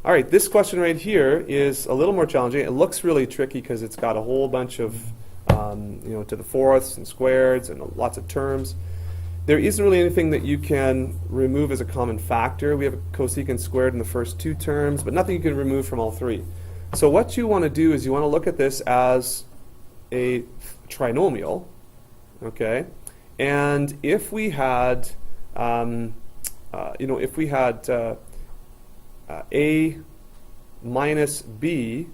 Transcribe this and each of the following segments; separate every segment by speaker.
Speaker 1: All right, this question right here is a little more challenging. It looks really tricky because it's got a whole bunch of, to the fourths and squareds and lots of terms. There isn't really anything that you can remove as a common factor. We have a cosecant squared in the first two terms, but nothing you can remove from all three. So what you want to do is you want to look at this as a trinomial, okay? And if we had, if we had a minus b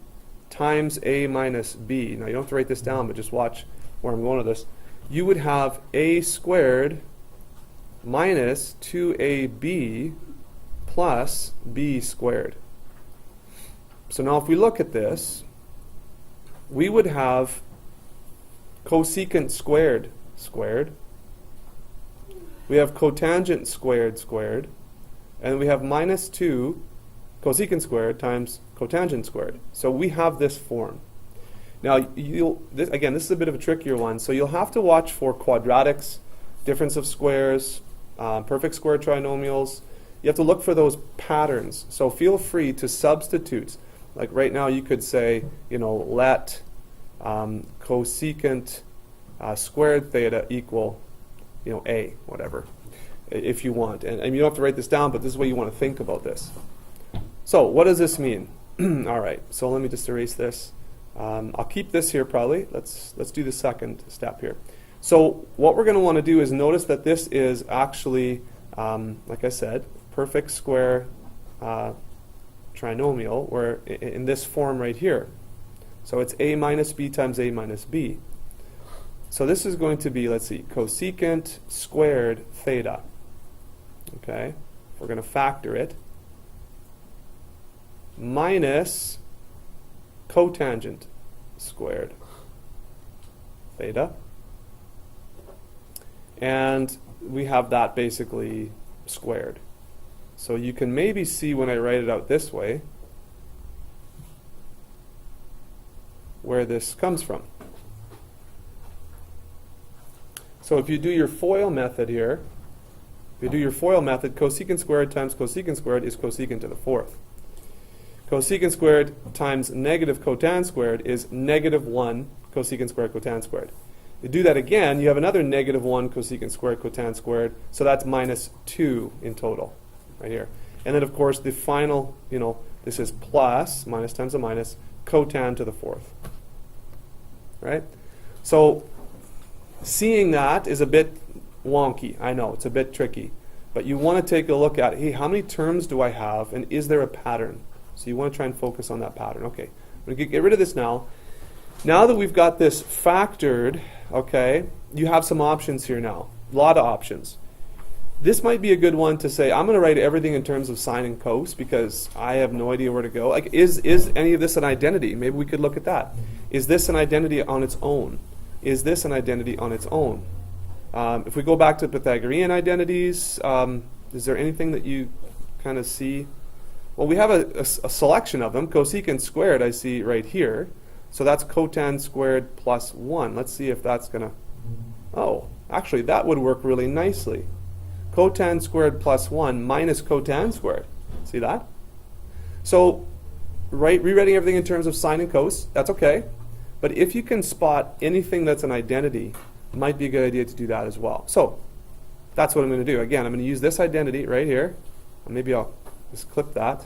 Speaker 1: times a minus b. Now you don't have to write this down, but just watch where I'm going with this. You would have a squared minus 2ab plus b squared. So now if we look at this, we would have cosecant squared squared. We have cotangent squared squared. And we have minus 2 cosecant squared times cotangent squared. So we have this form. Now, this is a bit of a trickier one. So you'll have to watch for quadratics, difference of squares, perfect square trinomials. You have to look for those patterns. So feel free to substitute. Like right now you could say, let cosecant squared theta equal, a, whatever, if you want. And you don't have to write this down, but this is what you want to think about this. So what does this mean? All right, so let me just erase this. I'll keep this here probably. Let's do the second step here. So what we're going to want to do is notice that this is actually, like I said, perfect square trinomial, where in this form right here. So it's a minus b times a minus b. So this is going to be, let's see, cosecant squared theta. Okay, we're going to factor it, minus cotangent squared theta. And we have that basically squared. So you can maybe see when I write it out this way where this comes from. So if you do your FOIL method here, cosecant squared times cosecant squared is cosecant to the fourth. Cosecant squared times negative cotan squared is negative 1 cosecant squared cotan squared. You do that again, you have another negative 1 cosecant squared cotan squared, so that's minus 2 in total, right here. And then of course the final, this is plus, minus times a minus, cotan to the fourth. Right? So seeing that is a bit wonky. I know, it's a bit tricky. But you want to take a look at, hey, how many terms do I have, and is there a pattern? So you want to try and focus on that pattern. Okay, I'm going to get rid of this now. Now that we've got this factored, okay, you have some options here now. A lot of options. This might be a good one to say, I'm going to write everything in terms of sine and cos because I have no idea where to go. Like, is any of this an identity? Maybe we could look at that. Is this an identity on its own? Is this an identity on its own? If we go back to Pythagorean identities, is there anything that you kind of see? Well, we have a selection of them. Cosecant squared I see right here. So that's cotan squared plus 1. Let's see if that's going to... Oh, actually, that would work really nicely. Cotan squared plus 1 minus cotan squared. See that? So rewriting everything in terms of sine and cos, that's okay. But if you can spot anything that's an identity, it might be a good idea to do that as well. So that's what I'm going to do. Again, I'm going to use this identity right here. Maybe I'll just clip that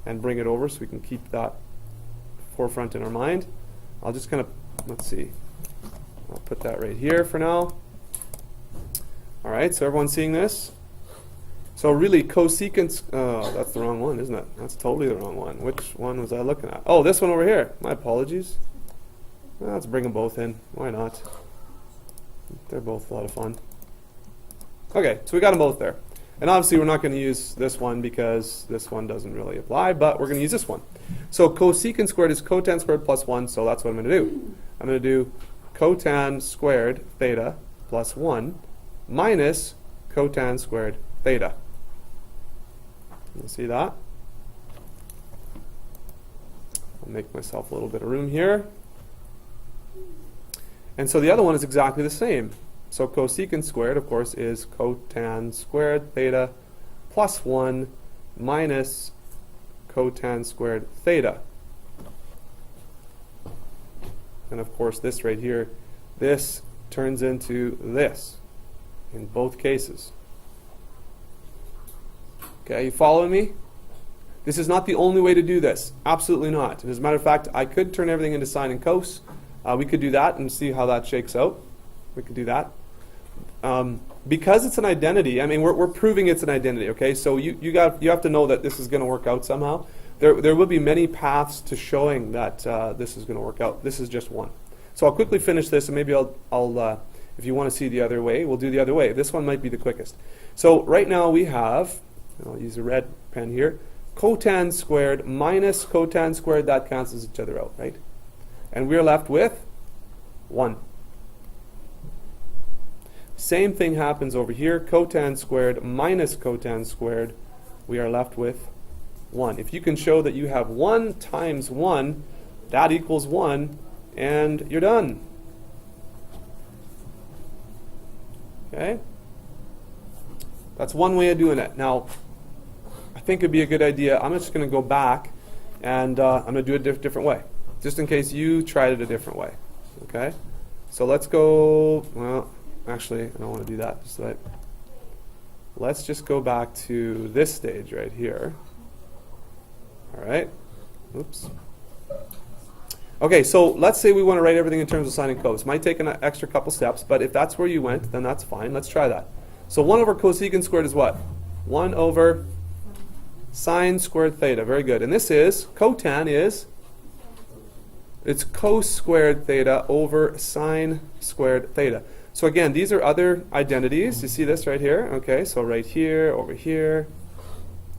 Speaker 1: and bring it over so we can keep that forefront in our mind. I'll just kind of, let's see, I'll put that right here for now. All right, so everyone's seeing this? So really, cosecant, oh, that's the wrong one, isn't it? That's totally the wrong one. Which one was I looking at? Oh, this one over here. My apologies. Well, let's bring them both in. Why not? They're both a lot of fun. Okay, so we got them both there. And obviously we're not going to use this one because this one doesn't really apply, but we're going to use this one. So cosecant squared is cotan squared plus 1, so that's what I'm going to do. I'm going to do cotan squared theta plus 1 minus cotan squared theta. You see that? I'll make myself a little bit of room here. And so the other one is exactly the same. So cosecant squared, of course, is cotan squared theta plus 1 minus cotan squared theta. And of course this right here, this turns into this in both cases. Okay, you following me? This is not the only way to do this. Absolutely not. As a matter of fact, I could turn everything into sine and cos. We could do that and see how that shakes out. We could do that. Because it's an identity, I mean, we're proving it's an identity, okay? So you have to know that this is going to work out somehow. There will be many paths to showing that this is going to work out. This is just one. So I'll quickly finish this, and maybe I'll if you want to see the other way, we'll do the other way. This one might be the quickest. So right now we have, I'll use a red pen here, cotan squared minus cotan squared, that cancels each other out, right? And we're left with 1. Same thing happens over here, cotan squared minus cotan squared, we are left with 1. If you can show that you have 1 times 1, that equals 1, and you're done. Okay? That's one way of doing it. Now, I think it'd be a good idea. I'm just going to go back, and I'm going to do it a different way, just in case you tried it a different way. Okay? So let's go, well, actually, I don't want to do that. Let's just go back to this stage right here. All right. Oops. Okay, so let's say we want to write everything in terms of sine and cos. Might take an extra couple steps, but if that's where you went, then that's fine. Let's try that. So 1 over cosecant squared is what? 1 over sine squared theta. Very good. And this is, cotan is, it's cos squared theta over sine squared theta. So again, these are other identities. You see this right here? Okay, so right here, over here.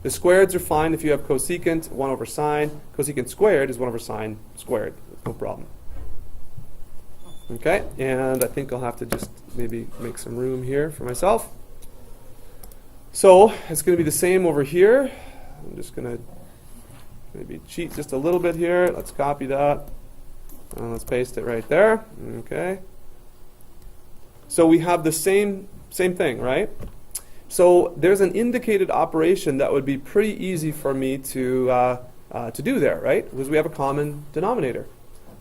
Speaker 1: The squareds are fine if you have cosecant, 1 over sine. Cosecant squared is 1 over sine squared. No problem. Okay, and I think I'll have to just maybe make some room here for myself. So it's going to be the same over here. I'm just going to maybe cheat just a little bit here. Let's copy that. And let's paste it right there. Okay. So we have the same thing, right? So there's an indicated operation that would be pretty easy for me to do there, right? Because we have a common denominator.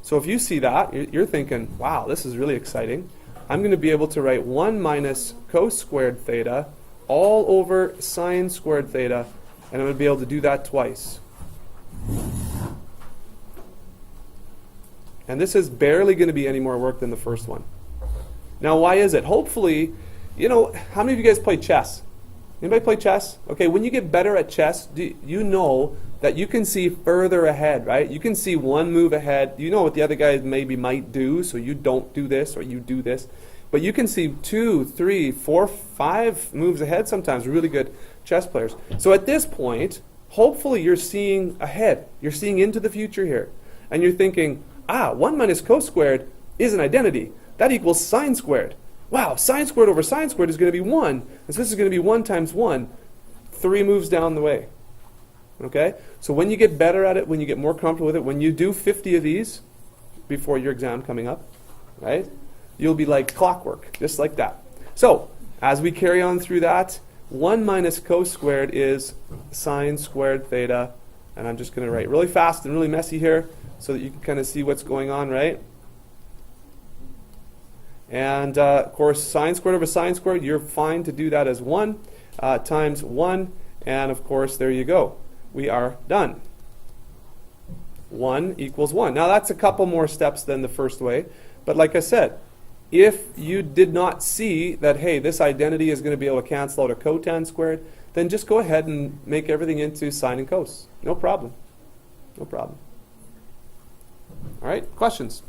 Speaker 1: So if you see that, you're thinking, wow, this is really exciting. I'm going to be able to write 1 minus cos squared theta all over sine squared theta, and I'm going to be able to do that twice. And this is barely going to be any more work than the first one. Now, why is it? Hopefully, how many of you guys play chess? Anybody play chess? Okay, when you get better at chess, you know that you can see further ahead, right? You can see one move ahead. You know what the other guy maybe might do, so you don't do this or you do this. But you can see 2, 3, 4, 5 moves ahead sometimes, really good chess players. So at this point, hopefully you're seeing ahead. You're seeing into the future here. And you're thinking, 1 minus cos squared is an identity. That equals sine squared. Wow, sine squared over sine squared is going to be 1. And so this is going to be 1 times 1, 3 moves down the way. Okay? So when you get better at it, when you get more comfortable with it, when you do 50 of these before your exam coming up, right? You'll be like clockwork, just like that. So, as we carry on through that, 1 minus cos squared is sine squared theta. And I'm just going to write really fast and really messy here so that you can kind of see what's going on, right? And, of course, sine squared over sine squared, you're fine to do that as 1 times 1. And, of course, there you go. We are done. 1 equals 1. Now, that's a couple more steps than the first way. But like I said, if you did not see that, hey, this identity is going to be able to cancel out a cotan squared, then just go ahead and make everything into sine and cos. No problem. No problem. All right, questions?